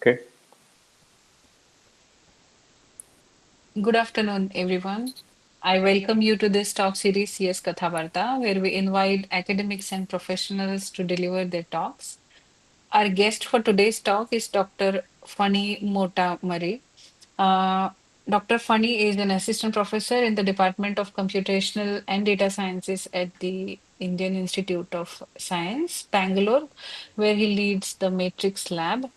Okay. Good afternoon, everyone. I welcome you to this talk series, Yes Katha Barta, where we invite academics and professionals to deliver their talks. Our guest for today's talk is Dr. Phani Motamarri. Uh, Dr. Phani is an assistant professor in the Department of Computational and Data Sciences at the Indian Institute of Science, Bangalore, where he leads the Matrix Lab.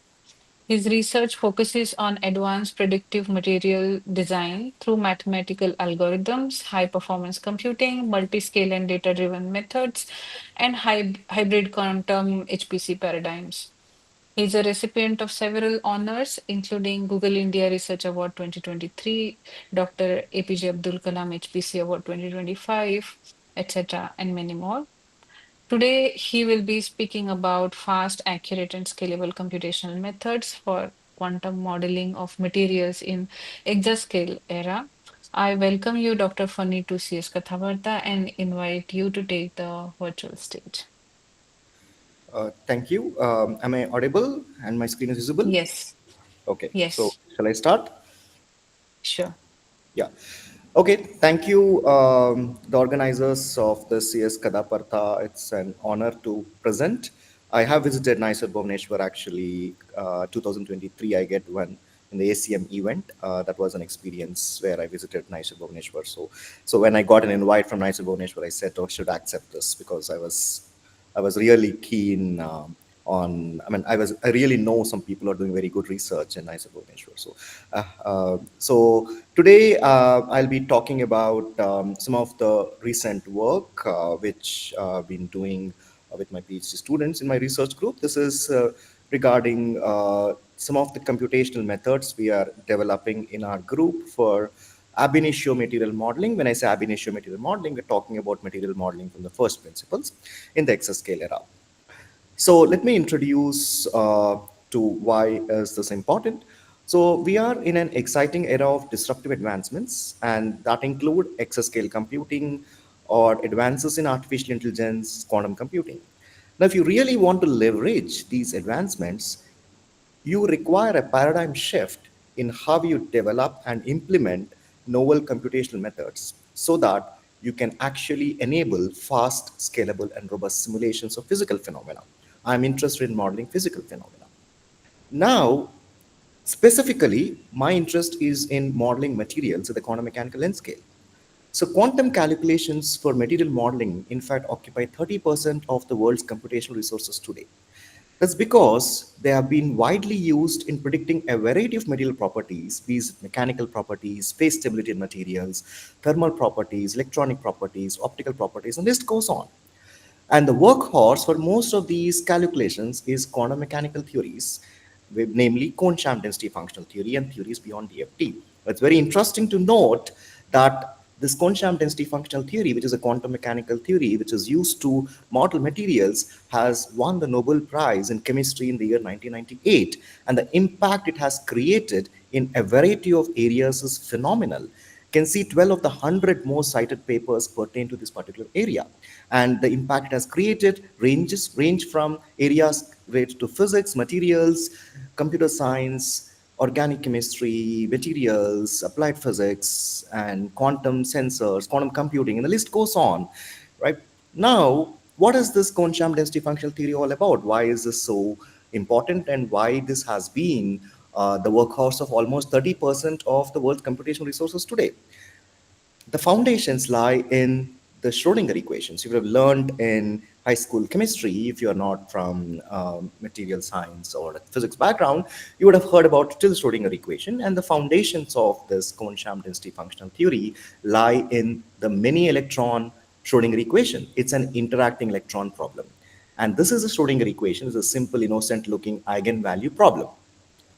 His research focuses on advanced predictive material design through mathematical algorithms, high performance computing, multi-scale and data-driven methods, and hybrid quantum HPC paradigms. He's a recipient of several honors, including Google India Research Award 2023, Dr. APJ Abdul Kalam HPC Award 2025, etc., and many more. Today, he will be speaking about fast, accurate, and scalable computational methods for quantum modeling of materials in exascale era. I welcome you, Dr. Fani, to CS Kathavarta and invite you to take the virtual stage. Thank you. Am I audible and my screen is visible? Yes, Okay, so yes, shall I start? sure. Yeah. Okay, thank you, the organizers of the CS Kadapartha. It's an honor to present. I have visited Mysore Bhubaneswar actually, 2023. I get one in the ACM event. That was an experience where I visited Mysore Bhubaneswar. So when I got an invite from Mysore Bhubaneswar, I said, "Oh, should accept this," because I was really keen on. I mean, I really know some people are doing very good research in IISc Bhubaneswar. So today I'll be talking about some of the recent work which I've been doing with my PhD students in my research group. This is regarding some of the computational methods we are developing in our group for ab initio material modeling. When I say ab initio material modeling, we're talking about material modeling from the first principles in the exascale era. So let me introduce to why is this important. So we are in an exciting era of disruptive advancements, and that include exascale computing or advances in artificial intelligence, quantum computing. Now, if you really want to leverage these advancements, you require a paradigm shift in how you develop and implement novel computational methods so that you can actually enable fast, scalable, and robust simulations of physical phenomena. I'm interested in modeling physical phenomena. Now, specifically, my interest is in modeling materials at the quantum mechanical length scale. So quantum calculations for material modeling, in fact, occupy 30% of the world's computational resources today. That's because they have been widely used in predicting a variety of material properties, these mechanical properties, phase stability in materials, thermal properties, electronic properties, optical properties, and the list goes on. And the workhorse for most of these calculations is quantum mechanical theories, namely cone-sham density functional theory and theories beyond DFT. It's very interesting to note that this cone-sham density functional theory, which is a quantum mechanical theory which is used to model materials, has won the Nobel Prize in chemistry in the year 1998. And the impact it has created in a variety of areas is phenomenal. Can see 12 of the 100 most cited papers pertain to this particular area. And the impact it has created range from areas related to physics, materials, computer science, organic chemistry, materials, applied physics, and quantum sensors, quantum computing, and the list goes on, right? Now, what is this cone-sham density functional theory all about? Why is this so important, and why this has been the workhorse of almost 30% of the world's computational resources today? The foundations lie in the Schrodinger equations. You would have learned in high school chemistry, if you're not from material science or a physics background, you would have heard about still Schrodinger equation. And the foundations of this cone-sham density functional theory lie in the many electron Schrodinger equation. It's an interacting electron problem. And this is a Schrodinger equation. It's a simple, innocent looking eigenvalue problem,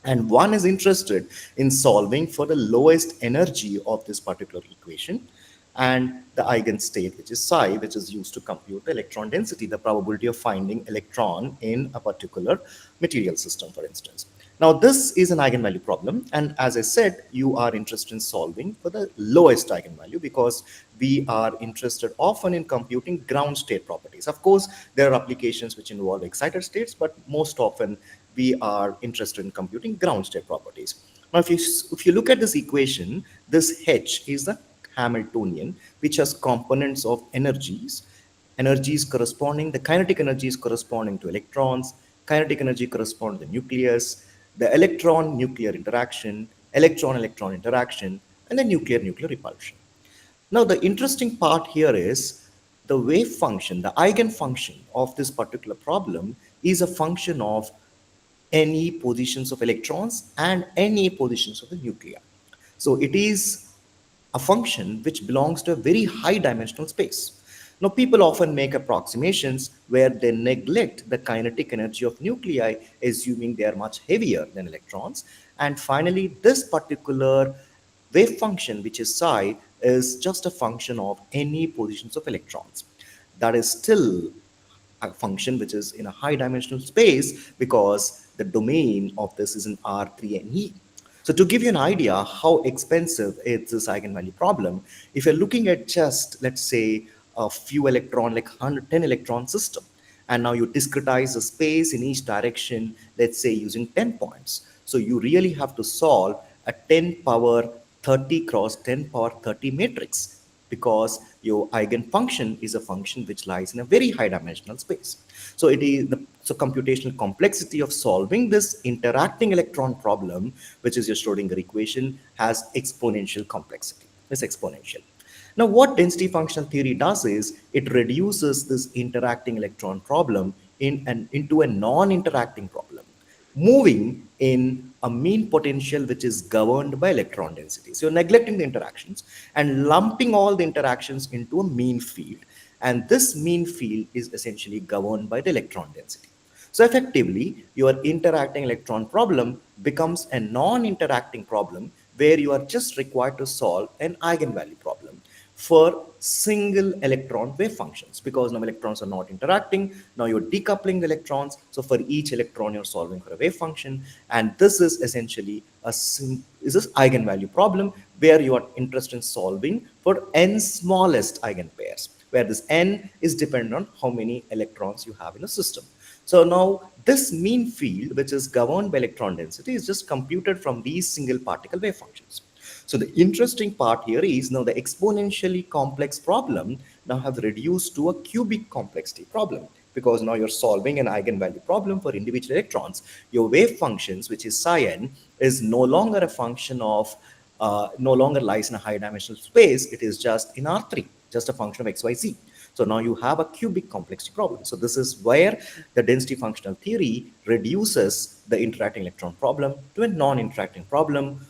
and one is interested in solving for the lowest energy of this particular equation and the eigenstate, which is psi, which is used to compute the electron density, the probability of finding electron in a particular material system, for instance. Now, this is an eigenvalue problem, and as I said, you are interested in solving for the lowest eigenvalue because we are interested often in computing ground state properties. Of course, there are applications which involve excited states, but most often we are interested in computing ground state properties. Now, if you look at this equation, this H is the Hamiltonian, which has components of energies corresponding, the kinetic energies corresponding to electrons, kinetic energy corresponding to the nucleus, the electron nuclear interaction, electron electron interaction, and the nuclear nuclear repulsion. Now, the interesting part here is the wave function, the eigenfunction of this particular problem is a function of any positions of electrons and any positions of the nuclei. So it is a function which belongs to a very high dimensional space. Now, people often make approximations where they neglect the kinetic energy of nuclei, assuming they are much heavier than electrons. And finally, this particular wave function, which is psi, is just a function of any positions of electrons. That is still a function which is in a high dimensional space because the domain of this is in R3 and E. So to give you an idea how expensive is this eigenvalue problem, if you're looking at just, let's say, a few electron, like 110 electron system, and now you discretize the space in each direction, let's say using 10 points. So you really have to solve a 10 power 30 cross 10 power 30 matrix because your eigenfunction is a function which lies in a very high dimensional space. So it is the so computational complexity of solving this interacting electron problem, which is your Schrodinger equation, has exponential complexity. It's exponential. Now, what density functional theory does is it reduces this interacting electron problem into a non-interacting problem, moving in a mean potential which is governed by electron density. So you're neglecting the interactions and lumping all the interactions into a mean field. And this mean field is essentially governed by the electron density. So effectively, your interacting electron problem becomes a non-interacting problem where you are just required to solve an eigenvalue problem for single electron wave functions because now electrons are not interacting. Now you're decoupling the electrons. So for each electron, you're solving for a wave function. And this is essentially is this eigenvalue problem where you are interested in solving for n smallest eigenpairs, where this n is dependent on how many electrons you have in a system. So now this mean field, which is governed by electron density, is just computed from these single particle wave functions. So the interesting part here is now the exponentially complex problem now have reduced to a cubic complexity problem because now you're solving an eigenvalue problem for individual electrons. Your wave functions, which is psi n, is no longer a function of, no longer lies in a high dimensional space. It is just in R3, just a function of XYZ. So now you have a cubic complexity problem. So this is where the density functional theory reduces the interacting electron problem to a non-interacting problem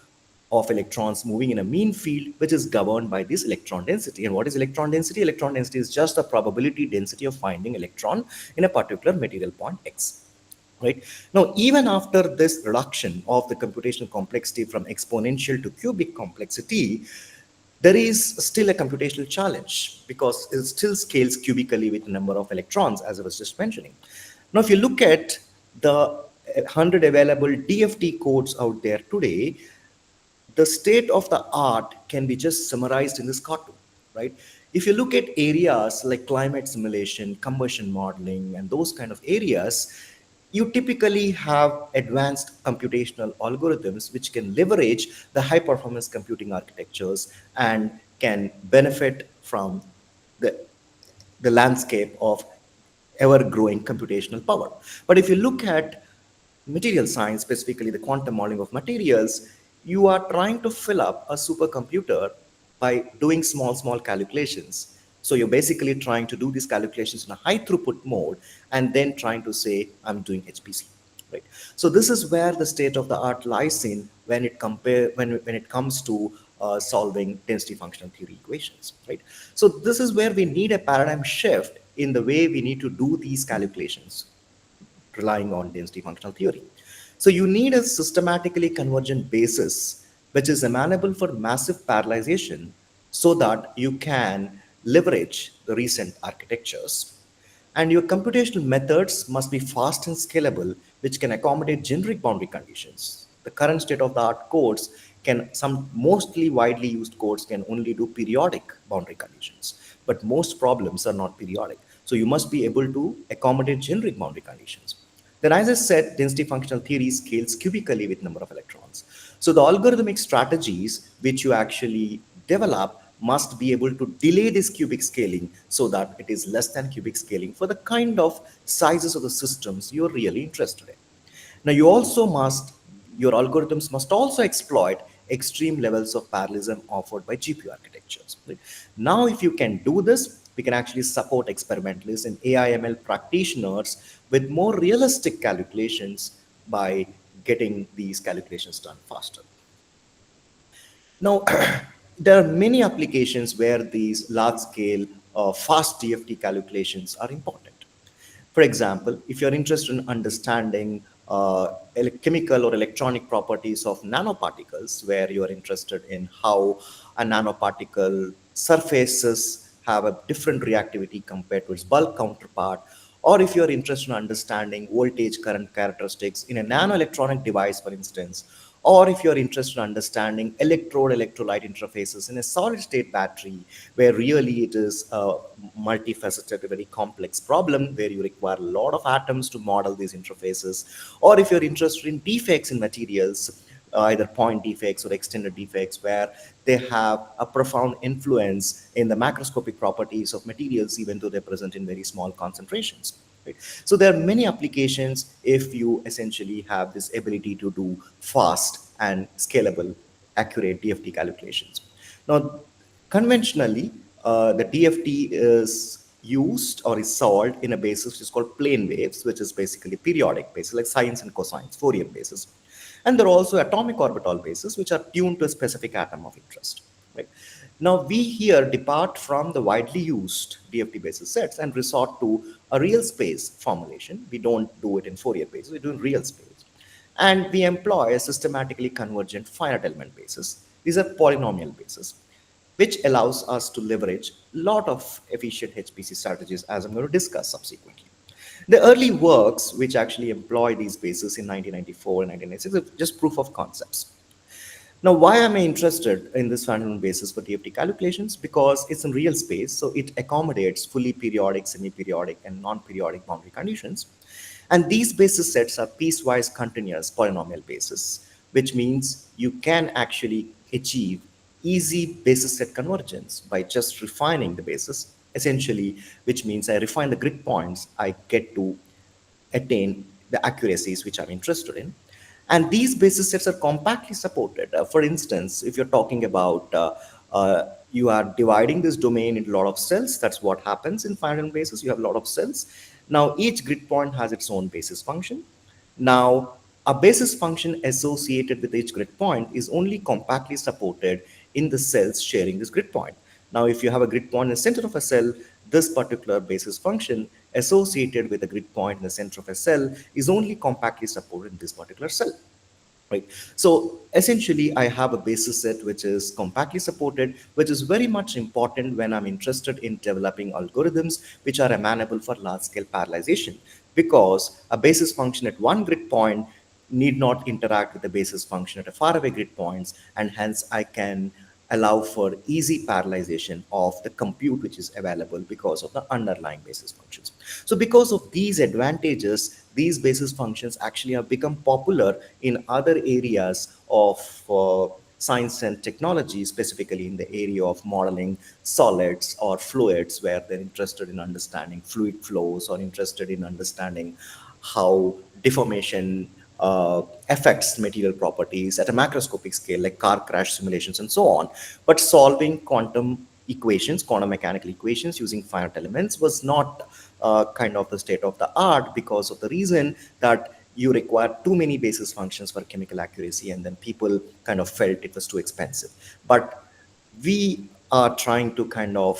of electrons moving in a mean field, which is governed by this electron density. And what is electron density? Electron density is just the probability density of finding electron in a particular material point X. Right? Now, even after this reduction of the computational complexity from exponential to cubic complexity, there is still a computational challenge because it still scales cubically with the number of electrons, as I was just mentioning. Now, if you look at the 100 available DFT codes out there today, the state of the art can be just summarized in this cartoon, right? If you look at areas like climate simulation, combustion modeling, and those kind of areas, you typically have advanced computational algorithms which can leverage the high performance computing architectures and can benefit from the, the landscape of ever growing computational power. But if you look at material science, specifically the quantum modeling of materials, you are trying to fill up a supercomputer by doing small calculations. So you're basically trying to do these calculations in a high throughput mode and then trying to say, I'm doing HPC. Right. So this is where the state of the art lies in when it comes to solving density functional theory equations. Right. So this is where we need a paradigm shift in the way we need to do these calculations relying on density functional theory. So you need a systematically convergent basis which is amenable for massive parallelization so that you can leverage the recent architectures. And your computational methods must be fast and scalable, which can accommodate generic boundary conditions. The current state of the art codes some mostly widely used codes can only do periodic boundary conditions, but most problems are not periodic. So you must be able to accommodate generic boundary conditions. Then, as I said, density functional theory scales cubically with number of electrons. So the algorithmic strategies which you actually develop must be able to delay this cubic scaling so that it is less than cubic scaling for the kind of sizes of the systems you're really interested in. Now, your algorithms must also exploit extreme levels of parallelism offered by GPU architectures. Right? Now, if you can do this, we can actually support experimentalists and AI/ML practitioners with more realistic calculations by getting these calculations done faster. Now, there are many applications where these large scale, fast DFT calculations are important. For example, if you're interested in understanding chemical or electronic properties of nanoparticles, where you're interested in how a nanoparticle surfaces have a different reactivity compared to its bulk counterpart, or if you're interested in understanding voltage current characteristics in a nanoelectronic device, for instance, or if you're interested in understanding electrode electrolyte interfaces in a solid state battery, where really it is a multifaceted, very complex problem where you require a lot of atoms to model these interfaces, or if you're interested in defects in materials, either point defects or extended defects, where they have a profound influence in the macroscopic properties of materials, even though they're present in very small concentrations. Right? So there are many applications if you essentially have this ability to do fast and scalable, accurate DFT calculations. Now, conventionally, the DFT is used or is solved in a basis which is called plane waves, which is basically periodic basis, like sines and cosines, Fourier basis. And there are also atomic orbital bases, which are tuned to a specific atom of interest. Right? Now, we here depart from the widely used DFT basis sets and resort to a real space formulation. We don't do it in Fourier basis, we do it in real space. And we employ a systematically convergent finite element basis. These are polynomial bases, which allows us to leverage a lot of efficient HPC strategies, as I'm going to discuss subsequently. The early works which actually employ these bases in 1994 and 1996 are just proof of concepts. Now, why am I interested in this fundamental basis for DFT calculations? Because it's in real space, so it accommodates fully periodic, semi-periodic, and non-periodic boundary conditions. And these basis sets are piecewise continuous polynomial bases, which means you can actually achieve easy basis set convergence by just refining the basis, essentially, which means I refine the grid points, I get to attain the accuracies which I'm interested in. And these basis sets are compactly supported. For instance, if you're talking about you are dividing this domain into a lot of cells, that's what happens in finite basis. You have a lot of cells. Now, each grid point has its own basis function. Now, a basis function associated with each grid point is only compactly supported in the cells sharing this grid point. Now, if you have a grid point in the center of a cell, this particular basis function associated with a grid point in the center of a cell is only compactly supported in this particular cell. Right. So essentially, I have a basis set which is compactly supported, which is very much important when I'm interested in developing algorithms which are amenable for large-scale parallelization, because a basis function at one grid point need not interact with the basis function at a faraway grid points, and hence I can allow for easy parallelization of the compute which is available because of the underlying basis functions. So because of these advantages, these basis functions actually have become popular in other areas of science and technology, specifically in the area of modeling solids or fluids, where they're interested in understanding fluid flows or interested in understanding how deformation affects material properties at a macroscopic scale, like car crash simulations and so on. But solving quantum equations, quantum mechanical equations using finite elements was not kind of the state of the art, because of the reason that you require too many basis functions for chemical accuracy, and then people kind of felt it was too expensive. But we are trying to kind of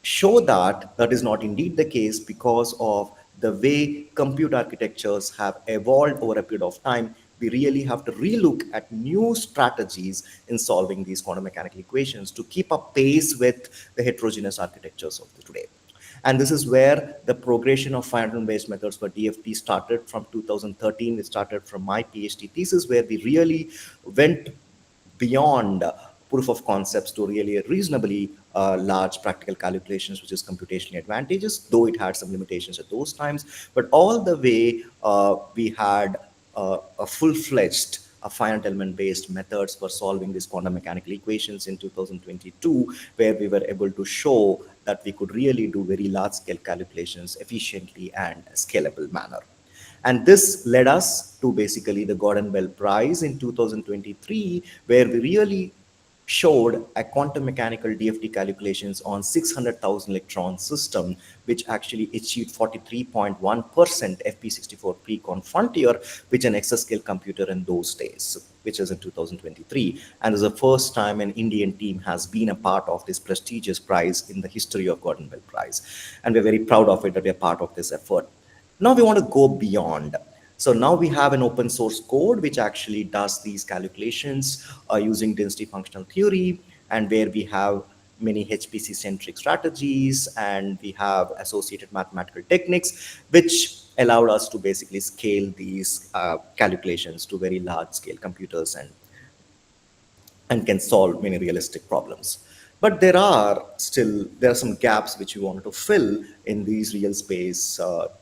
show that that is not indeed the case, because of the way compute architectures have evolved over a period of time. We really have to relook at new strategies in solving these quantum mechanical equations to keep up pace with the heterogeneous architectures of today. And this is where the progression of finite based methods for DFT started from 2013. It started from my PhD thesis, where we really went beyond proof of concepts to really reasonably large practical calculations, which is computationally advantageous, though it had some limitations at those times. But all the way, we had a full-fledged finite element based methods for solving these quantum mechanical equations in 2022, where we were able to show that we could really do very large scale calculations efficiently and scalable manner. And this led us to basically the Gordon Bell Prize in 2023, where we really showed a quantum mechanical DFT calculations on 600,000 electron system, which actually achieved 43.1% FP64 pre-con frontier, which an exascale computer in those days, which is in 2023. And this is the first time an Indian team has been a part of this prestigious prize in the history of Gordon Bell Prize. And we're very proud of it that we're part of this effort. Now we want to go beyond. So now we have an open source code which actually does these calculations using density functional theory, and where we have many HPC centric strategies, and we have associated mathematical techniques which allowed us to basically scale these calculations to very large scale computers, and can solve many realistic problems. But there are some gaps which we wanted to fill in these real space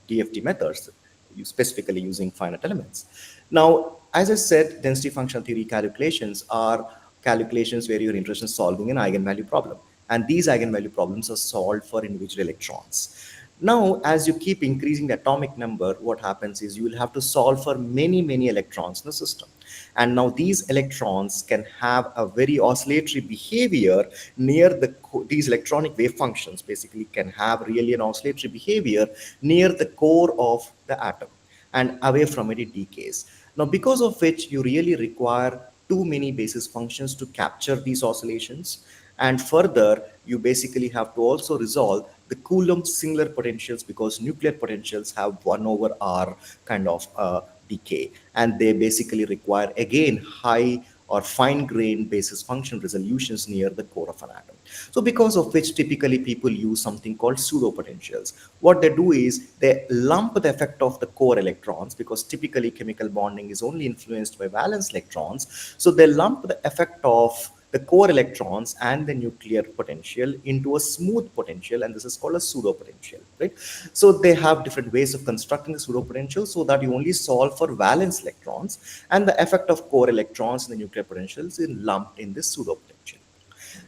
DFT methods, specifically using finite elements. Now, as I said, density functional theory calculations are calculations where you're interested in solving an eigenvalue problem. And these eigenvalue problems are solved for individual electrons. Now, as you keep increasing the atomic number, what happens is you will have to solve for many, many electrons in the system. And now these electrons can have a very oscillatory behavior near these electronic wave functions basically can have really an oscillatory behavior near the core of the atom, and away from it it decays. Now, because of which you really require too many basis functions to capture these oscillations. And further, you basically have to also resolve the Coulomb singular potentials, because nuclear potentials have 1 over R kind of decay. And they basically require, again, high or fine-grained basis function resolutions near the core of an atom. So because of which typically people use something called pseudo potentials. What they do is they lump the effect of the core electrons, because typically chemical bonding is only influenced by valence electrons. So they lump the effect of the core electrons and the nuclear potential into a smooth potential, and this is called a pseudo potential, right? So they have different ways of constructing the pseudo potential so that you only solve for valence electrons, and the effect of core electrons in the nuclear potentials is lumped in this pseudo potential.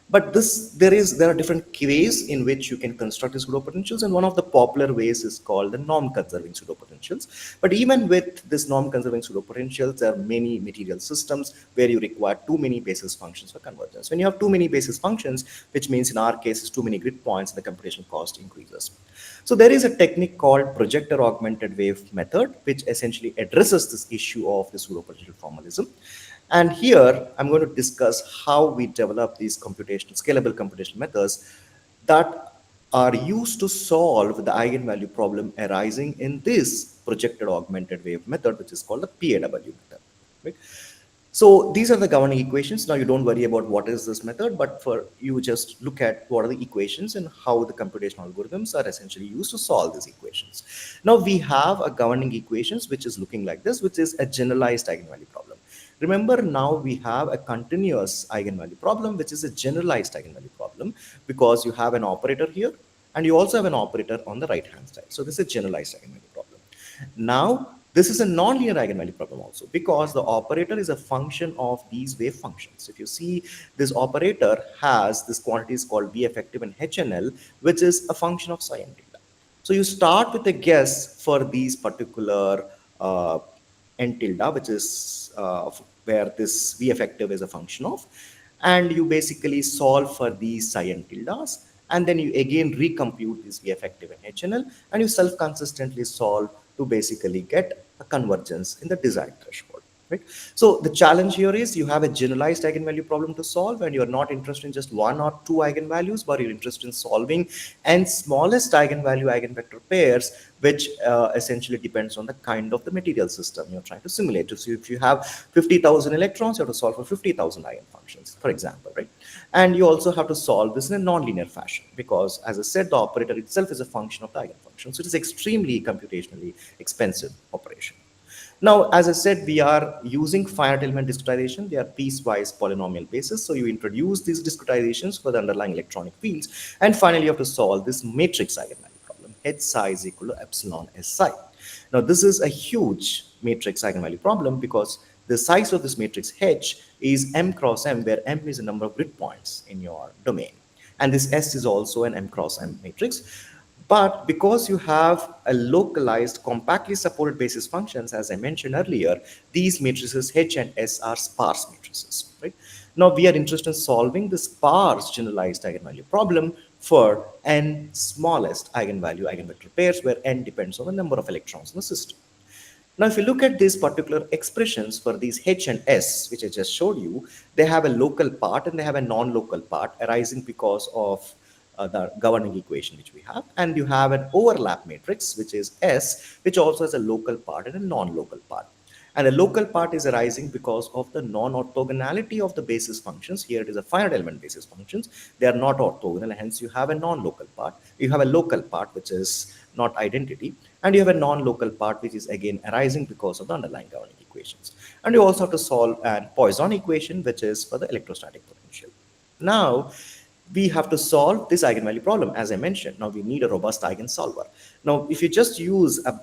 But there are different ways in which you can construct the pseudo potentials, and one of the popular ways is called the norm conserving pseudo potentials. But even with this norm conserving pseudo potentials, there are many material systems where you require too many basis functions for convergence. When you have too many basis functions, which means in our case is too many grid points, the computational cost increases. So there is a technique called projector augmented wave method, which essentially addresses this issue of the pseudo potential formalism. And here I'm going to discuss how we develop these scalable computational methods that are used to solve the eigenvalue problem arising in this projected augmented wave method, which is called the PAW method. Right? So these are the governing equations. Now you don't worry about what is this method, but for you just look at what are the equations and how the computational algorithms are essentially used to solve these equations. Now we have a governing equations which is looking like this, which is a generalized eigenvalue problem. Remember, now we have a continuous eigenvalue problem, which is a generalized eigenvalue problem, because you have an operator here and you also have an operator on the right hand side. So this is a generalized eigenvalue problem. Now, this is a nonlinear eigenvalue problem also, because the operator is a function of these wave functions. If you see, this operator has this quantities called B effective and HNL, which is a function of psi and theta. So you start with a guess for these particular n tilde, which is where this V effective is a function of, and you basically solve for these psi n tildes, and then you again recompute this V effective and HNL, and you self-consistently solve to basically get a convergence in the desired threshold. Right? So the challenge here is you have a generalized eigenvalue problem to solve, and you're not interested in just one or two eigenvalues, but you're interested in solving n smallest eigenvalue eigenvector pairs, which essentially depends on the kind of the material system you're trying to simulate. So if you have 50,000 electrons, you have to solve for 50,000 eigenfunctions, for example, right? And you also have to solve this in a nonlinear fashion, because as I said, the operator itself is a function of the eigenfunction. So it is extremely computationally expensive operation. Now, as I said, we are using finite element discretization. They are piecewise polynomial basis. So you introduce these discretizations for the underlying electronic fields. And finally, you have to solve this matrix eigenvalue problem. H psi is equal to epsilon S psi. Now, this is a huge matrix eigenvalue problem because the size of this matrix H is m cross m, where m is the number of grid points in your domain. And this S is also an m cross m matrix. But because you have a localized, compactly supported basis functions, as I mentioned earlier, these matrices H and S are sparse matrices. Right? Now we are interested in solving the sparse generalized eigenvalue problem for n smallest eigenvalue eigenvector pairs, where n depends on the number of electrons in the system. Now, if you look at these particular expressions for these H and S, which I just showed you, they have a local part and they have a non-local part arising because of the governing equation which we have. And you have an overlap matrix, which is S, which also has a local part and a non-local part. And the local part is arising because of the non-orthogonality of the basis functions. Here it is a finite element basis functions. They are not orthogonal, hence you have a non-local part. You have a local part, which is not identity. And you have a non-local part, which is again arising because of the underlying governing equations. And you also have to solve a Poisson equation, which is for the electrostatic potential. Now, we have to solve this eigenvalue problem, as I mentioned. Now, we need a robust eigensolver. Now, if you just use a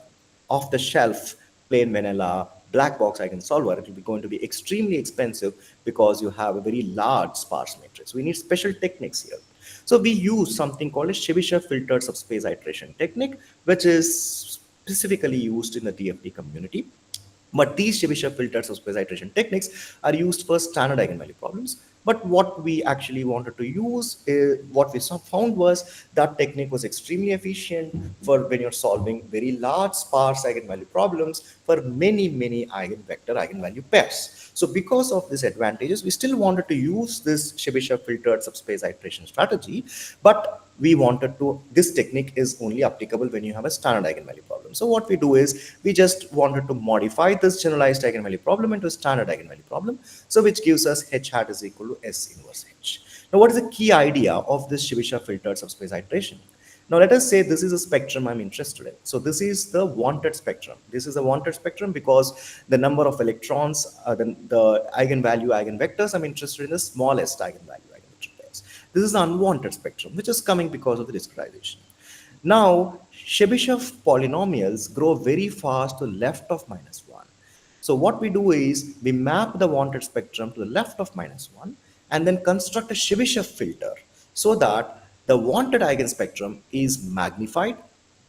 off-the-shelf, plain vanilla, black box eigensolver, it will be going to be extremely expensive because you have a very large sparse matrix. We need special techniques here. So we use something called a Chebyshev filtered subspace iteration technique, which is specifically used in the DFT community. But these Chebyshev filtered subspace iteration techniques are used for standard eigenvalue problems. But what we actually wanted to use, what we found was that technique was extremely efficient for when you're solving very large sparse eigenvalue problems for many, many eigenvector eigenvalue pairs. So because of these advantages, we still wanted to use this Chebyshev filtered subspace iteration strategy, but we wanted to, this technique is only applicable when you have a standard eigenvalue problem. So what we do is we just wanted to modify this generalized eigenvalue problem into a standard eigenvalue problem. So which gives us H hat is equal to S inverse H. Now what is the key idea of this Chebyshev filtered subspace iteration? Now let us say this is a spectrum I'm interested in. So this is the wanted spectrum. This is a wanted spectrum because the number of electrons, the eigenvalue eigenvectors, I'm interested in the smallest eigenvalue eigenvector pairs. This is the unwanted spectrum, which is coming because of the discretization. Now, Chebyshev polynomials grow very fast to the left of -1. So what we do is we map the wanted spectrum to the left of -1 and then construct a Chebyshev filter so that the wanted eigenspectrum is magnified,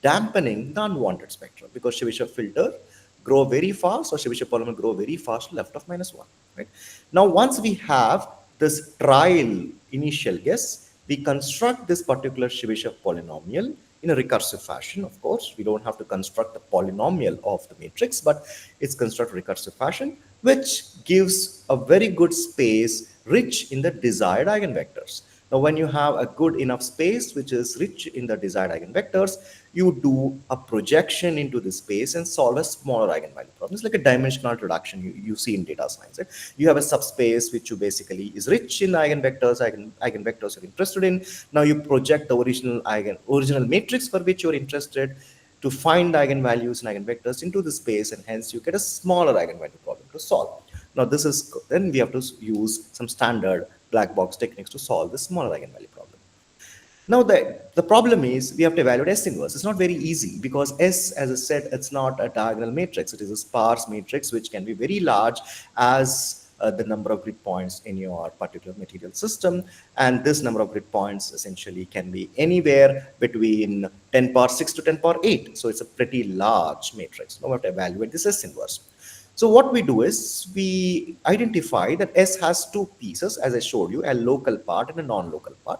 dampening the unwanted spectrum, because Chebyshev filter grow very fast, or Chebyshev polynomial grow very fast left of -1. Right? Now, once we have this trial initial guess, we construct this particular Chebyshev polynomial in a recursive fashion. Of course, we don't have to construct the polynomial of the matrix, but it's constructed recursive fashion, which gives a very good space rich in the desired eigenvectors. Now, when you have a good enough space which is rich in the desired eigenvectors, you do a projection into the space and solve a smaller eigenvalue problem. It's like a dimensional reduction you see in data science. Right? You have a subspace which you basically is rich in eigenvectors, eigenvectors you're interested in. Now you project the original matrix for which you're interested to find the eigenvalues and eigenvectors into the space, and hence you get a smaller eigenvalue problem to solve. Now this is, then we have to use some standard black box techniques to solve this smaller eigenvalue problem. Now, the problem is we have to evaluate S inverse. It's not very easy because S, as I said, it's not a diagonal matrix. It is a sparse matrix which can be very large as the number of grid points in your particular material system. And this number of grid points essentially can be anywhere between 10 power 6 to 10 power 8. So it's a pretty large matrix. Now we have to evaluate this S inverse. So what we do is we identify that S has two pieces, as I showed you, a local part and a non-local part.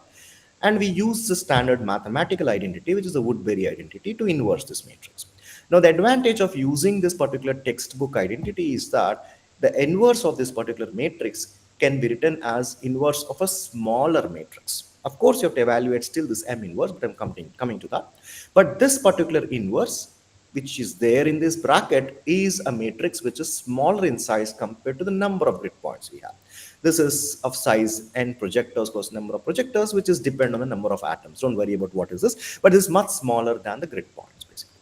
And we use the standard mathematical identity, which is the Woodbury identity, to inverse this matrix. Now, the advantage of using this particular textbook identity is that the inverse of this particular matrix can be written as inverse of a smaller matrix. Of course, you have to evaluate still this M inverse, but I'm coming to that. But this particular inverse, which is there in this bracket, is a matrix which is smaller in size compared to the number of grid points we have. This is of size n projectors plus number of projectors, which is depend on the number of atoms. Don't worry about what is this, but it is much smaller than the grid points basically.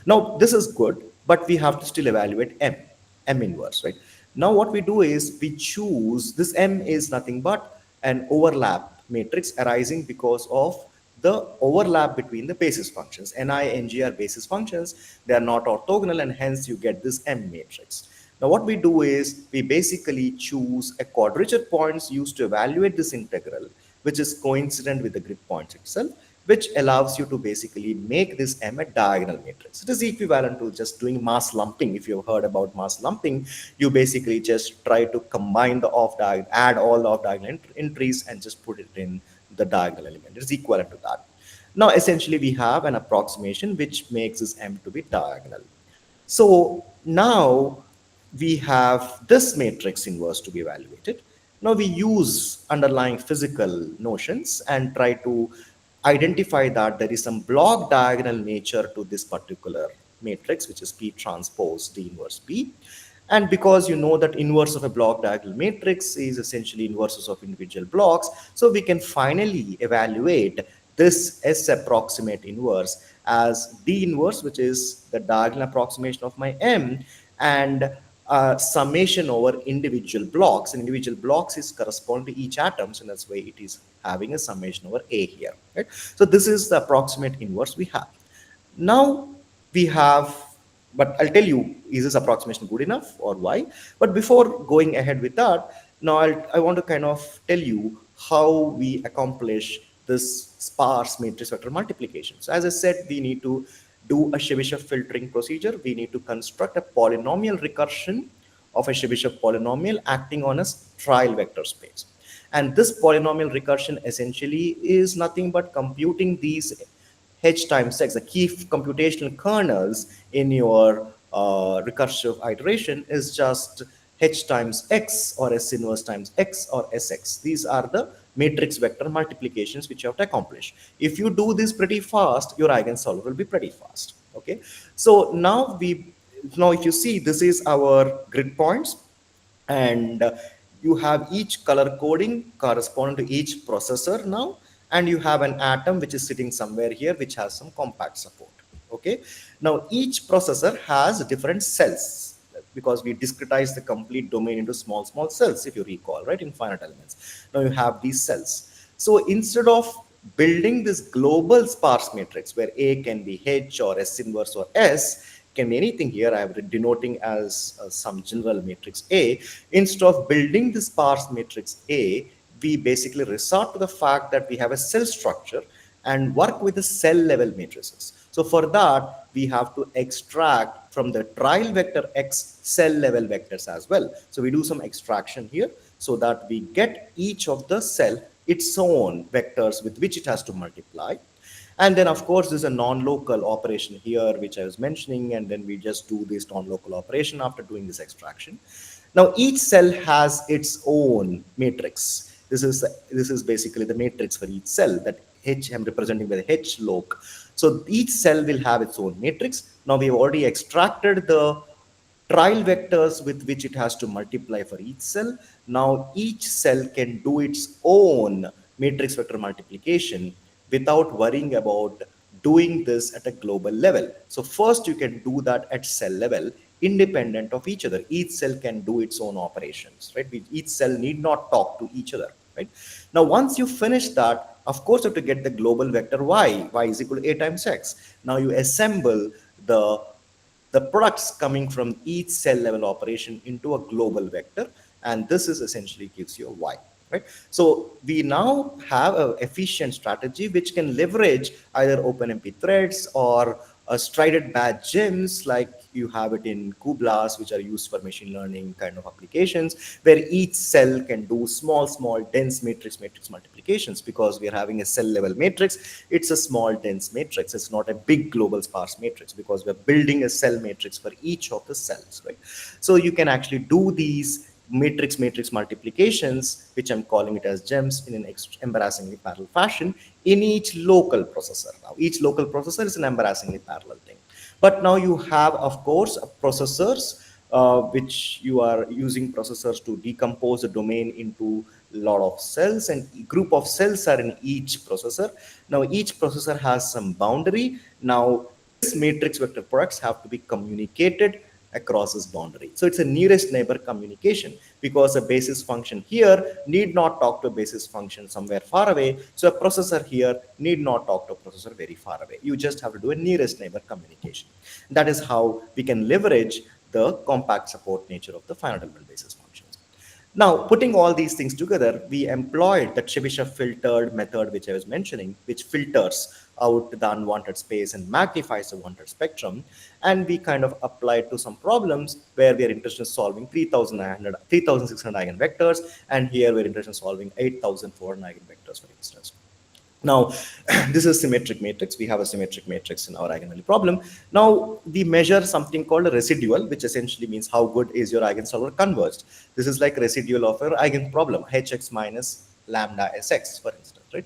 Now, this is good. but we have to still evaluate m inverse, right? Now what we do is we choose this m is nothing but an overlap matrix arising because of the overlap between the basis functions. Ni and G are basis functions. They are not orthogonal, and hence you get this M matrix. Now what we do is we basically choose a quadrature points used to evaluate this integral, which is coincident with the grid points itself, which allows you to basically make this M a diagonal matrix. It is equivalent to just doing mass lumping. If you've heard about mass lumping, you basically just try to combine the off diagonal, add all the off diagonal entries and just put it in the diagonal element. It is equivalent to that. Now, essentially, we have an approximation which makes this M to be diagonal. So now we have this matrix inverse to be evaluated. Now we use underlying physical notions and try to identify that there is some block diagonal nature to this particular matrix, which is P transpose D inverse P. And because you know that inverse of a block diagonal matrix is essentially inverses of individual blocks, so we can finally evaluate this S approximate inverse as D inverse, which is the diagonal approximation of my M, and summation over individual blocks. And individual blocks is correspond to each atom, so that's why it is having a summation over A here. Right? So this is the approximate inverse we have. Now we have, but I'll tell you, is this approximation good enough or why? But before going ahead with that, now I want to kind of tell you how we accomplish this sparse matrix vector multiplication. So as I said, we need to do a Chebyshev filtering procedure. We need to construct a polynomial recursion of a Chebyshev polynomial acting on a trial vector space. And this polynomial recursion essentially is nothing but computing these h times x, the key computational kernels in your recursive iteration is just h times x or s inverse times x or sx. These are the matrix vector multiplications which you have to accomplish. If you do this pretty fast, your eigensolver will be pretty fast. Okay, so now if you see, this is our grid points, and you have each color coding corresponding to each processor now, and you have an atom which is sitting somewhere here which has some compact support. Okay, now each processor has different cells because we discretize the complete domain into small cells, if you recall, right, in finite elements. Now you have these cells. So instead of building this global sparse matrix where A can be H or S inverse or S, can be anything here, I have denoting as some general matrix A. Instead of building the sparse matrix A, we basically resort to the fact that we have a cell structure and work with the cell level matrices. So for that, we have to extract from the trial vector X cell level vectors as well. So we do some extraction here so that we get each of the cell its own vectors with which it has to multiply. And then, of course, there's a non-local operation here, which I was mentioning, and then we just do this non-local operation after doing this extraction. Now, each cell has its own matrix. This is basically the matrix for each cell that H I'm representing by the H loc. So each cell will have its own matrix. Now we have already extracted the trial vectors with which it has to multiply for each cell. Now each cell can do its own matrix vector multiplication without worrying about doing this at a global level. So first you can do that at cell level independent of each other. Each cell can do its own operations, right? Each cell need not talk to each other, right? Now once you finish that, of course you have to get the global vector y is equal to a times x. Now you assemble the products coming from each cell level operation into a global vector, and this is essentially gives you a y, right? So we now have an efficient strategy which can leverage either OpenMP threads or strided batch gems like you have it in kublas, which are used for machine learning kind of applications, where each cell can do small dense matrix multiplications. Because we are having a cell level matrix, it's a small dense matrix, it's not a big global sparse matrix, because we're building a cell matrix for each of the cells, right? So you can actually do these matrix multiplications, which I'm calling it as gems, in an embarrassingly parallel fashion in each local processor. Now each local processor is an embarrassingly parallel thing, but now you have, of course, processors which you are using processors to decompose the domain into a lot of cells, and group of cells are in each processor. Now each processor has some boundary. Now matrix vector products have to be communicated across this boundary. So it's a nearest neighbor communication, because a basis function here need not talk to a basis function somewhere far away. So a processor here need not talk to a processor very far away. You just have to do a nearest neighbor communication. That is how we can leverage the compact support nature of the finite element basis functions. Now, putting all these things together, we employed the Chebyshev filtered method, which I was mentioning, which filters out the unwanted space and magnifies the wanted spectrum. And we kind of applied to some problems where we are interested in solving 3,600 eigenvectors, and here we're interested in solving 8,400 eigenvectors, for instance. Now, this is symmetric matrix. We have a symmetric matrix in our eigenvalue problem. Now, we measure something called a residual, which essentially means how good is your eigensolver converged. This is like residual of your eigen problem, hx minus lambda sx, for instance, right?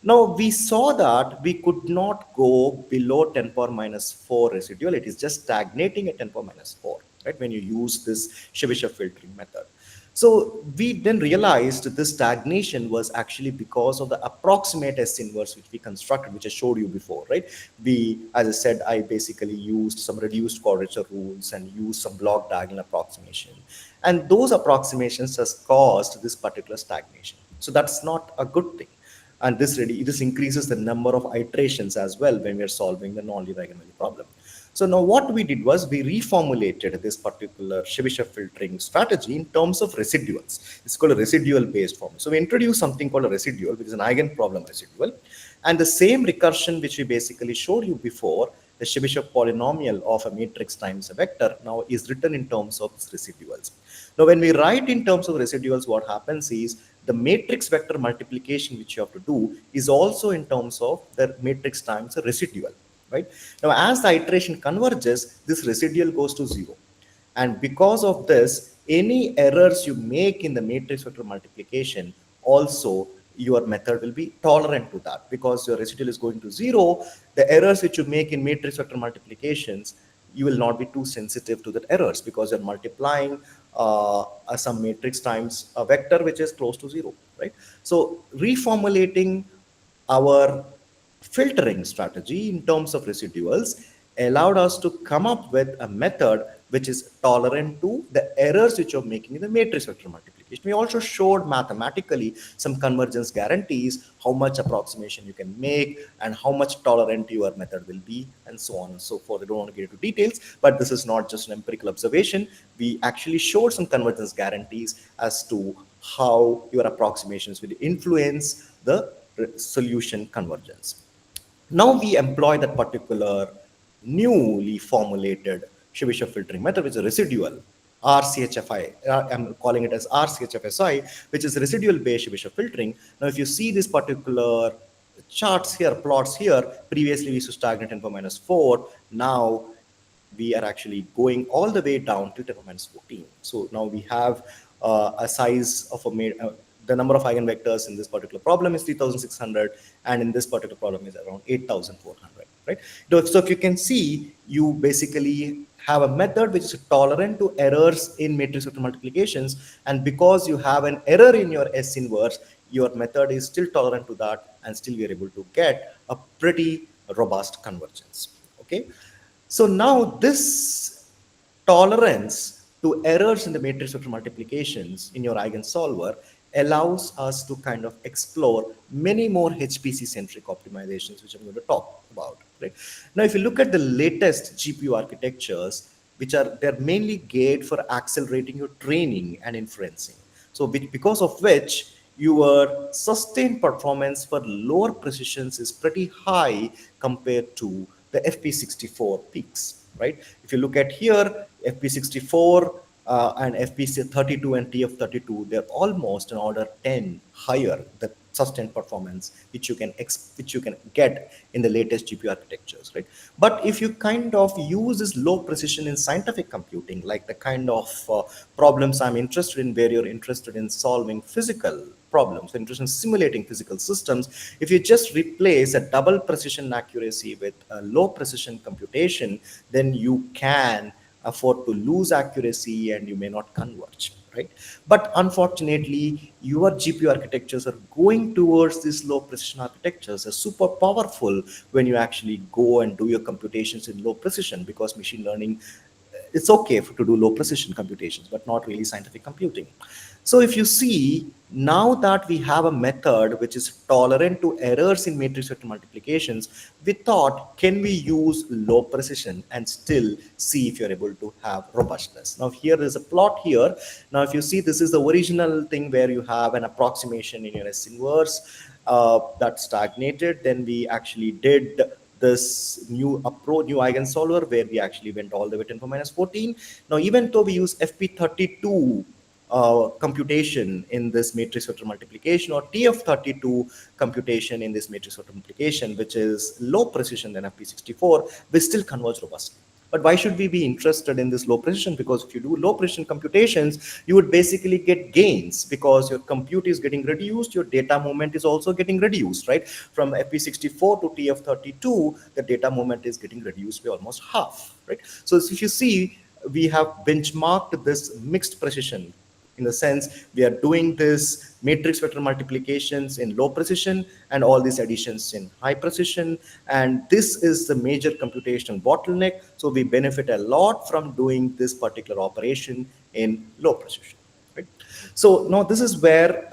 Now, we saw that we could not go below 10 power minus 4 residual. It is just stagnating at 10 power minus 4, right, when you use this Chebyshev filtering method. So we then realized this stagnation was actually because of the approximate S inverse which we constructed, which I showed you before, right? As I said, I basically used some reduced quadrature rules and used some block diagonal approximation. And those approximations has caused this particular stagnation. So that's not a good thing. And this increases the number of iterations as well when we are solving the non-linear eigenvalue problem. So now what we did was we reformulated this particular Chebyshev filtering strategy in terms of residuals. It's called a residual based form. So we introduced something called a residual, which is an eigenproblem residual. And the same recursion which we basically showed you before, the Chebyshev polynomial of a matrix times a vector, now is written in terms of residuals. Now when we write in terms of residuals, what happens is the matrix vector multiplication which you have to do is also in terms of the matrix times a residual, right? Now, as the iteration converges, this residual goes to 0. And because of this, any errors you make in the matrix vector multiplication, also your method will be tolerant to that, because your residual is going to 0. The errors which you make in matrix vector multiplications, you will not be too sensitive to the errors, because you're multiplying some matrix times a vector which is close to 0, right? So reformulating our filtering strategy in terms of residuals allowed us to come up with a method which is tolerant to the errors which you're making in the matrix vector multiplication. We also showed mathematically some convergence guarantees, how much approximation you can make and how much tolerant your method will be, and so on and so forth. I don't want to get into details, but this is not just an empirical observation. We actually showed some convergence guarantees as to how your approximations will influence the solution convergence. Now we employ that particular newly formulated Chebyshev filtering method, which is a residual RCHFI. I'm calling it as RCHFSI, which is residual based Chebyshev filtering. Now, if you see this particular charts here, plots here, previously we used to stagnate 10 power minus 4. Now we are actually going all the way down to 10 power minus 14. So now we have a size of the number of eigenvectors in this particular problem is 3,600, and in this particular problem is around 8,400, right? So if you can see, you basically have a method which is tolerant to errors in matrix vector multiplications, and because you have an error in your S inverse, your method is still tolerant to that, and still we are able to get a pretty robust convergence, okay? So now this tolerance to errors in the matrix vector multiplications in your eigensolver allows us to kind of explore many more HPC-centric optimizations, which I'm going to talk about. Right now, if you look at the latest GPU architectures, they're mainly geared for accelerating your training and inferencing. So because of which your sustained performance for lower precisions is pretty high compared to the FP64 peaks, right? If you look at here, FP64 and FP32 and TF32, they're almost an order 10 higher, the sustained performance which you can get in the latest GPU architectures, right? But if you kind of use this low precision in scientific computing, like the kind of problems I'm interested in, where you're interested in solving physical problems, interested in simulating physical systems, if you just replace a double precision accuracy with a low precision computation, then you can afford to lose accuracy and you may not converge. right? But unfortunately, your GPU architectures are going towards these low precision architectures. Are super powerful when you actually go and do your computations in low precision, because machine learning, it's okay to do low precision computations, but not really scientific computing. So if you see, now that we have a method which is tolerant to errors in matrix vector multiplications, we thought, can we use low precision and still see if you're able to have robustness? Now here is a plot here. Now if you see, this is the original thing where you have an approximation in your S inverse that stagnated. Then we actually did this new approach, new eigensolver, where we actually went all the way 10 to minus 14. Now, even though we use FP32 computation in this matrix vector multiplication, or TF32 computation in this matrix vector multiplication, which is low precision than FP64, we still converge robustly. But why should we be interested in this low precision? Because if you do low precision computations, you would basically get gains, because your compute is getting reduced, your data moment is also getting reduced, right? From FP64 to TF32, the data moment is getting reduced by almost half, right? So if you see, we have benchmarked this mixed precision, in the sense we are doing this matrix vector multiplications in low precision and all these additions in high precision, and this is the major computational bottleneck. So we benefit a lot from doing this particular operation in low precision, right? So now this is where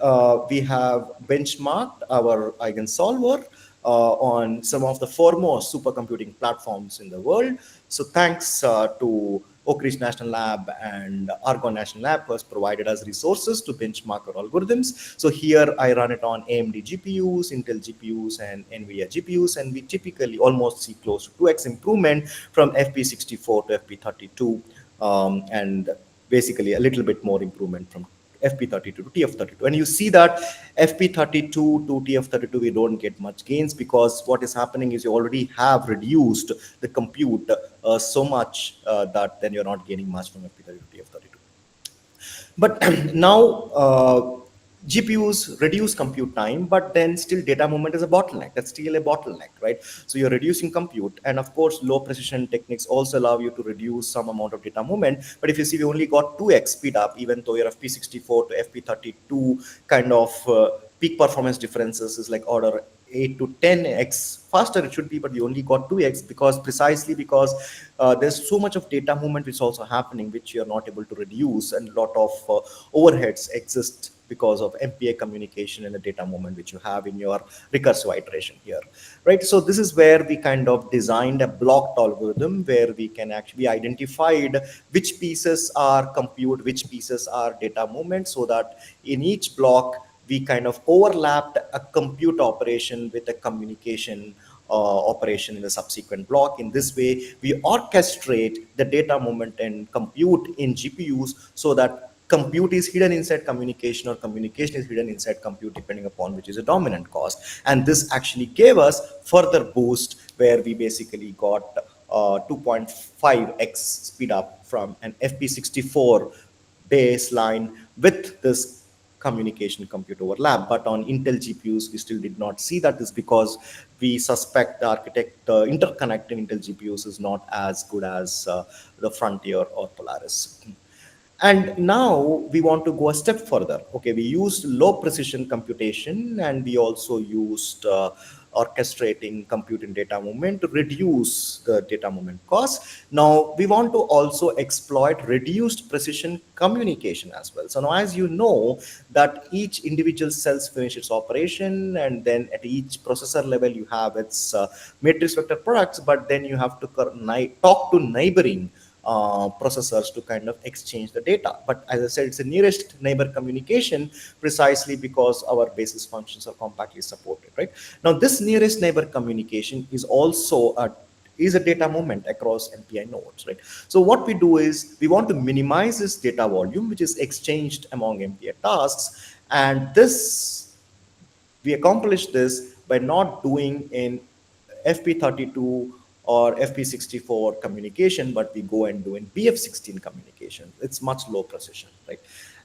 we have benchmarked our eigensolver on some of the foremost supercomputing platforms in the world. So thanks to Oak Ridge National Lab and Argonne National Lab has provided us resources to benchmark our algorithms. So here I run it on AMD GPUs, Intel GPUs, and NVIDIA GPUs, and we typically almost see close to 2x improvement from FP64 to FP32, and basically a little bit more improvement from FP32 to TF32. And you see that FP32 to TF32, we don't get much gains, because what is happening is you already have reduced the compute so much that then you're not gaining much from FP32 to TF32. But now GPUs reduce compute time, but then still data movement is a bottleneck. That's still a bottleneck, right? So you're reducing compute, and of course, low precision techniques also allow you to reduce some amount of data movement. But if you see, we only got 2x speed up, even though your FP64 to FP32 kind of peak performance differences is like order 8 to 10x faster it should be, but we only got 2x, because precisely because there's so much of data movement which is also happening, which you're not able to reduce, and a lot of overheads exist because of MPA communication and the data movement which you have in your recursive iteration here, right? So this is where we kind of designed a blocked algorithm, where we can actually identified which pieces are compute, which pieces are data movement, so that in each block we kind of overlapped a compute operation with a communication operation in the subsequent block. In this way, we orchestrate the data movement and compute in GPUs, so that compute is hidden inside communication, or communication is hidden inside compute, depending upon which is a dominant cost. And this actually gave us further boost, where we basically got 2.5x speed up from an FP64 baseline with this communication compute overlap. But on Intel GPUs, we still did not see that. Is because we suspect the interconnect in Intel GPUs is not as good as the Frontier or Polaris. And now we want to go a step further. Okay, we used low precision computation, and we also used orchestrating compute and data movement to reduce the data movement cost. Now we want to also exploit reduced precision communication as well. So now, as you know, that each individual cells finish its operation, and then at each processor level you have its matrix vector products, but then you have to talk to neighboring processors to kind of exchange the data. But as I said, it's a nearest neighbor communication, precisely because our basis functions are compactly supported, right? Now, this nearest neighbor communication is a data movement across MPI nodes, right? So what we do is we want to minimize this data volume, which is exchanged among MPI tasks, and we accomplish this by not doing in FP32 or FP64 communication, but we go and do in BF16 communication. It's much low precision, right?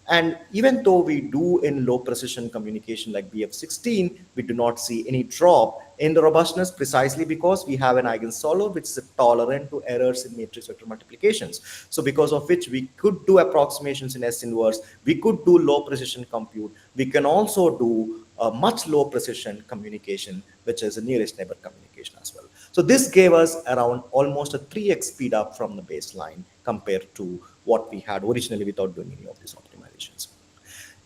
And even though we do in low precision communication like BF16, we do not see any drop in the robustness precisely because we have an eigensolver which is tolerant to errors in matrix vector multiplications. So because of which we could do approximations in S inverse, we could do low precision compute. We can also do a much low precision communication, which is a nearest neighbor communication as well. So this gave us around almost a 3x speed up from the baseline compared to what we had originally without doing any of these optimizations.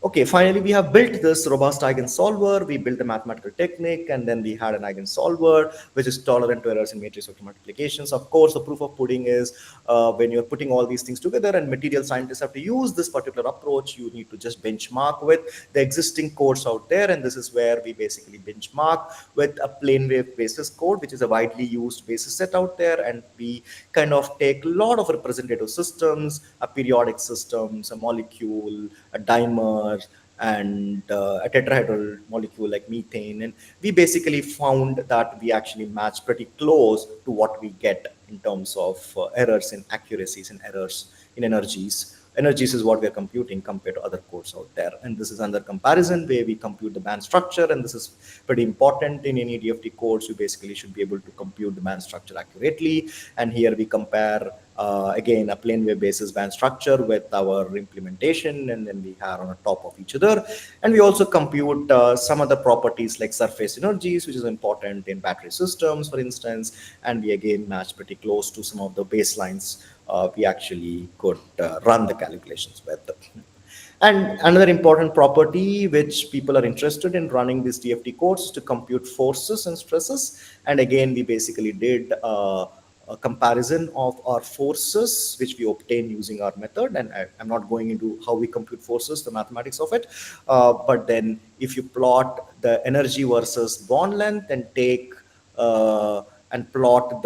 Okay, finally, we have built this robust eigensolver. We built a mathematical technique, and then we had an eigensolver, which is tolerant to errors in matrix vector multiplications. Of course, the proof of pudding is when you're putting all these things together, and material scientists have to use this particular approach, you need to just benchmark with the existing codes out there. And this is where we basically benchmark with a plane wave basis code, which is a widely used basis set out there. And we kind of take a lot of representative systems, a periodic systems, a molecule, a dimer, and a tetrahedral molecule like methane. And we basically found that we actually match pretty close to what we get in terms of errors in accuracies and errors in energies. Energies is what we are computing compared to other codes out there. And this is under comparison where we compute the band structure. And this is pretty important in any DFT codes. You basically should be able to compute the band structure accurately. And here we compare, again, a plane wave basis band structure with our implementation. And then we have on top of each other. And we also compute some other properties like surface energies, which is important in battery systems, for instance. And we again match pretty close to some of the baselines we actually could run the calculations with. And another important property which people are interested in running this DFT codes is to compute forces and stresses. And again, we basically did a comparison of our forces, which we obtain using our method. And I'm not going into how we compute forces, the mathematics of it. But then if you plot the energy versus bond length and take and plot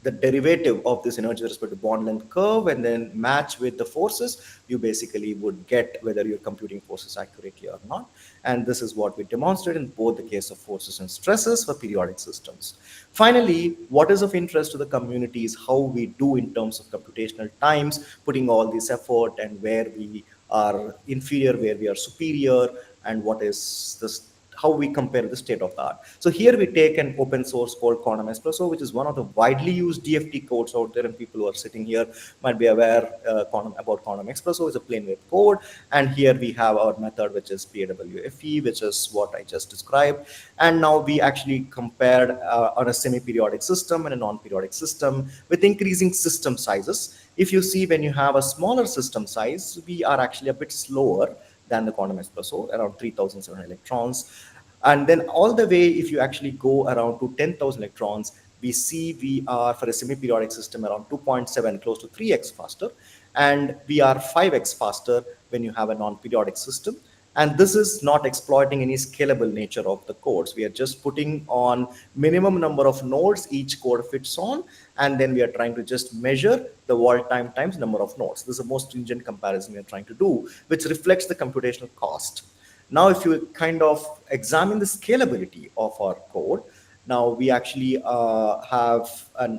the derivative of this energy with respect to bond length curve and then match with the forces, you basically would get whether you're computing forces accurately or not. And this is what we demonstrate in both the case of forces and stresses for periodic systems. Finally, what is of interest to the community is how we do in terms of computational times, putting all this effort and where we are inferior, where we are superior, and what is this, how we compare the state of the art. So here we take an open source called Quantum Espresso, which is one of the widely used DFT codes out there, and people who are sitting here might be aware about Quantum Espresso. It's a plain wave code, and here we have our method, which is PAWFE, which is what I just described. And now we actually compared on a semi-periodic system and a non-periodic system with increasing system sizes. If you see, when you have a smaller system size, we are actually a bit slower than the quantum espresso, around 3,700 electrons. And then all the way, if you actually go around to 10,000 electrons, we see we are, for a semi-periodic system, around 2.7, close to 3x faster. And we are 5x faster when you have a non-periodic system. And this is not exploiting any scalable nature of the codes. We are just putting on minimum number of nodes each code fits on, and then we are trying to just measure the wall time times number of nodes. This is the most stringent comparison we are trying to do, which reflects the computational cost. Now, if you kind of examine the scalability of our code, now we actually have a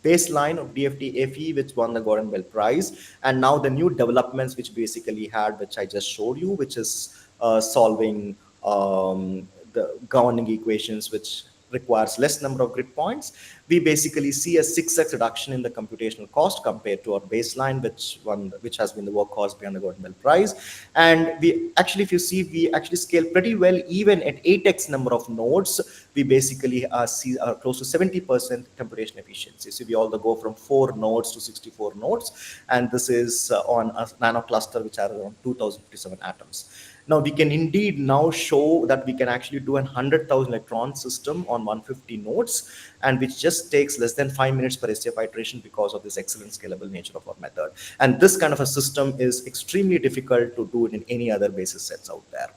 baseline of DFT FE, which won the Gordon Bell Prize. And now the new developments, which basically had, which I just showed you, which is solving the governing equations, which requires less number of grid points. We basically see a 6x reduction in the computational cost compared to our baseline, which has been the workhorse behind the Gordon Bell Prize. And we actually, if you see, we actually scale pretty well even at 8x number of nodes. We basically see close to 70% computation efficiency. So we all go from 4 nodes to 64 nodes, and this is on a nano cluster which are around 2057 atoms. Now we can indeed now show that we can actually do a 100,000 electron system on 150 nodes, and which just takes less than 5 minutes per STF iteration because of this excellent scalable nature of our method. And this kind of a system is extremely difficult to do in any other basis sets out there.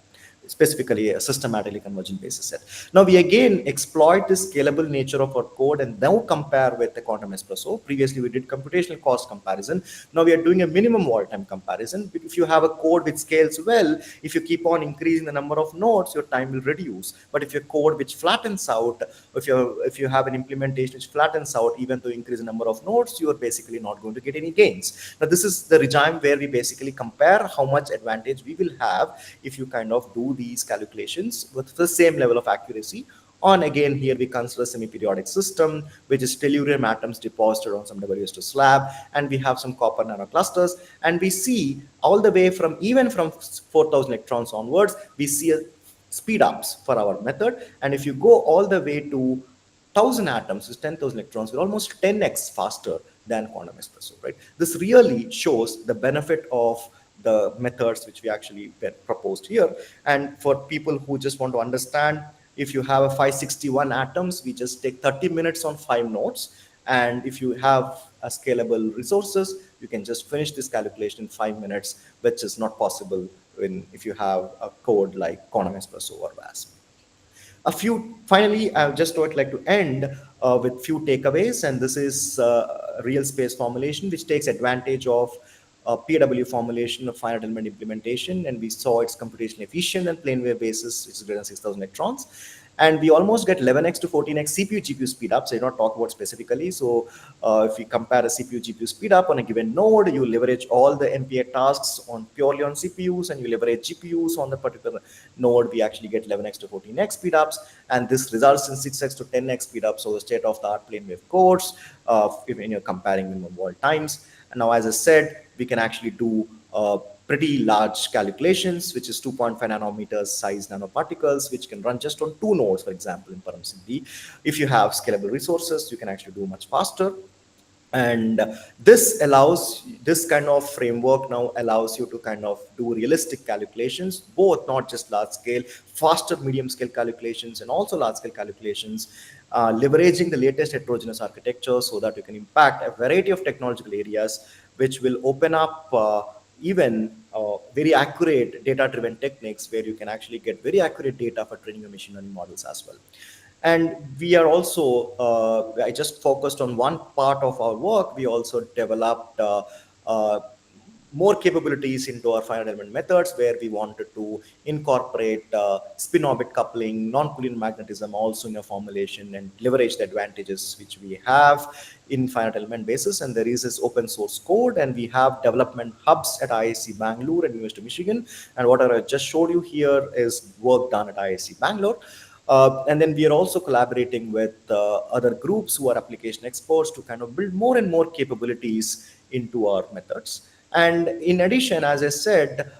specifically a systematically convergent basis set. Now we again exploit this scalable nature of our code and now compare with the quantum espresso. Previously we did computational cost comparison. Now we are doing a minimum wall time comparison. If you have a code which scales well, if you keep on increasing the number of nodes, your time will reduce. But if your code which flattens out, if you have an implementation which flattens out, even though you increase the number of nodes, you are basically not going to get any gains. Now this is the regime where we basically compare how much advantage we will have if you kind of do these calculations with the same level of accuracy on. Again, here we consider semi-periodic system, which is tellurium atoms deposited on some WS2 slab, and we have some copper nanoclusters, and we see all the way from even from 4,000 electrons onwards, we see a speed ups for our method. And if you go all the way to 1,000 atoms is 10,000 electrons, we're almost 10x faster than quantum espresso, right? This really shows the benefit of the methods which we actually proposed here. And for people who just want to understand, if you have a 561 atoms, we just take 30 minutes on 5 nodes. And if you have a scalable resources, you can just finish this calculation in 5 minutes, which is not possible if you have a code like quantum espresso or VAS. A few finally, I just would like to end with few takeaways, and this is real space formulation, which takes advantage of PW formulation of finite element implementation, and we saw it's computationally efficient and plane wave basis, which is greater than 6,000 electrons. And we almost get 11x to 14x CPU GPU speed up. So I did not talk about specifically. So if we compare a CPU GPU speed up on a given node, you leverage all the MPA tasks on purely on CPUs, and you leverage GPUs on the particular node. We actually get 11x to 14x speed ups, and this results in 6x to 10x speed ups. So the state of the art plane wave codes, when you're comparing minimum wall times. And now, as I said, we can actually do pretty large calculations, which is 2.5 nanometers size nanoparticles, which can run just on 2 nodes, for example, in param If you have scalable resources, you can actually do much faster. And this kind of framework now allows you to kind of do realistic calculations, both not just large scale, faster medium scale calculations, and also large scale calculations, leveraging the latest heterogeneous architecture so that you can impact a variety of technological areas, which will open up even very accurate data driven techniques where you can actually get very accurate data for training your machine learning models as well. And we are also, I just focused on one part of our work. We also developed uh, more capabilities into our finite element methods, where we wanted to incorporate spin orbit coupling, non-Pullian magnetism also in a formulation, and leverage the advantages which we have in finite element basis. And there is this open source code, and we have development hubs at IISc Bangalore and University of Michigan. And what I just showed you here is work done at IISc Bangalore. And then we are also collaborating with other groups who are application experts to kind of build more and more capabilities into our methods. And in addition, as I said,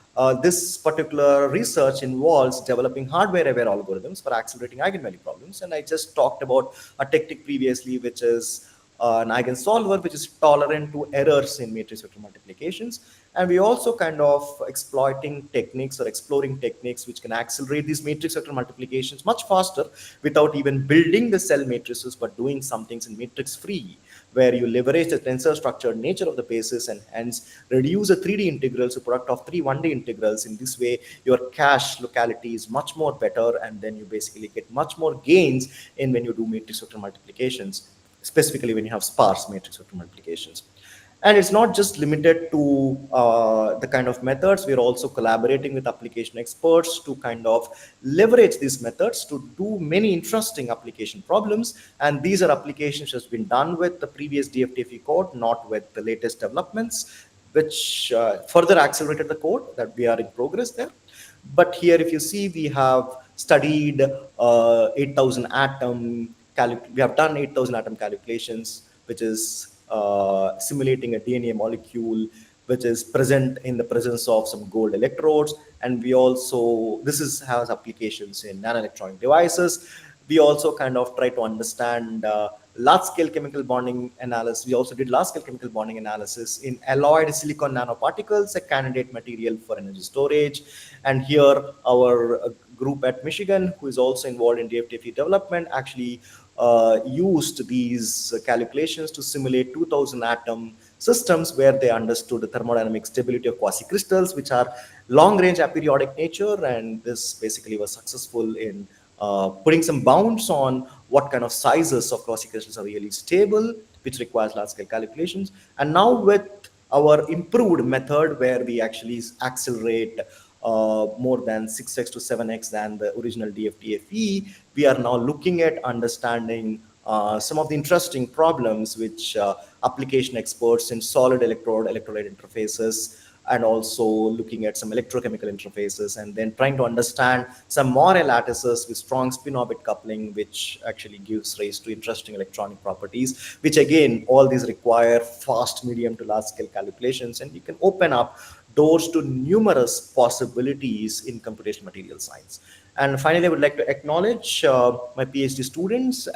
this particular research involves developing hardware-aware algorithms for accelerating eigenvalue problems. And I just talked about a technique previously, which is an eigensolver, which is tolerant to errors in matrix vector multiplications. And we also kind of exploiting techniques or exploring techniques which can accelerate these matrix vector multiplications much faster without even building the cell matrices, but doing some things in matrix free, where you leverage the tensor structured nature of the basis and hence reduce the 3D integrals to product of 3 1D integrals. In this way, your cache locality is much more better, and then you basically get much more gains in when you do matrix vector multiplications, specifically when you have sparse matrix vector multiplications. And it's not just limited to the kind of methods. We're also collaborating with application experts to kind of leverage these methods to do many interesting application problems. And these are applications that's been done with the previous DFTFE code, not with the latest developments, which further accelerated the code that we are in progress there. But here, if you see, we have studied 8,000 atom, we have done 8,000 atom calculations, which is simulating a DNA molecule which is present in the presence of some gold electrodes. And we also, has applications in nanoelectronic devices. We also kind of try to understand large scale chemical bonding analysis. We also did large scale chemical bonding analysis in alloyed silicon nanoparticles, a candidate material for energy storage. And here our group at Michigan, who is also involved in DFTFE development, actually used these calculations to simulate 2000 atom systems where they understood the thermodynamic stability of quasicrystals, which are long-range aperiodic nature, and this basically was successful in putting some bounds on what kind of sizes of quasicrystals are really stable, which requires large-scale calculations. And now with our improved method, where we actually accelerate more than 6x to 7x than the original DFTFE, we are now looking at understanding some of the interesting problems which application experts in solid electrolyte interfaces, and also looking at some electrochemical interfaces, and then trying to understand some Morel lattices with strong spin orbit coupling, which actually gives rise to interesting electronic properties, which again, all these require fast, medium to large scale calculations, and you can open up doors to numerous possibilities in computational material science. And finally, I would like to acknowledge my PhD students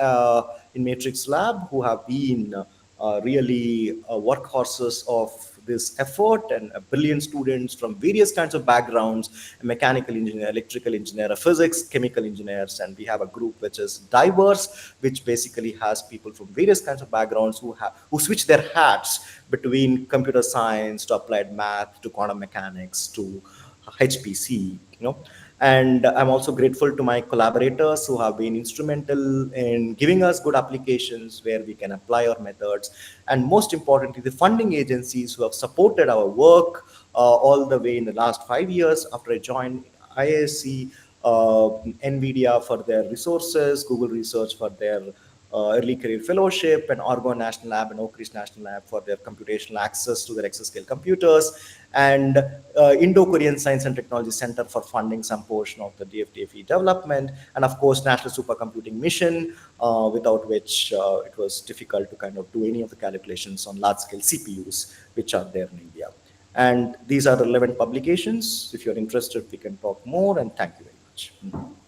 in Matrix Lab, who have been really workhorses of this effort, and a billion students from various kinds of backgrounds: a mechanical engineer, electrical engineer, a physics, chemical engineers. And we have a group which is diverse, which basically has people from various kinds of backgrounds who switch their hats between computer science to applied math to quantum mechanics to HPC, you know. And I'm also grateful to my collaborators who have been instrumental in giving us good applications where we can apply our methods. And most importantly, the funding agencies who have supported our work all the way in the last 5 years after I joined IISc, NVIDIA for their resources, Google Research for their early career fellowship, and Oregon National Lab and Oak Ridge National Lab for their computational access to their exascale computers, and Indo-Korean Science and Technology Center for funding some portion of the DFTFE development, and of course National Supercomputing Mission, without which it was difficult to kind of do any of the calculations on large-scale CPUs which are there in India. And these are the relevant publications. If you're interested, we can talk more, and thank you very much.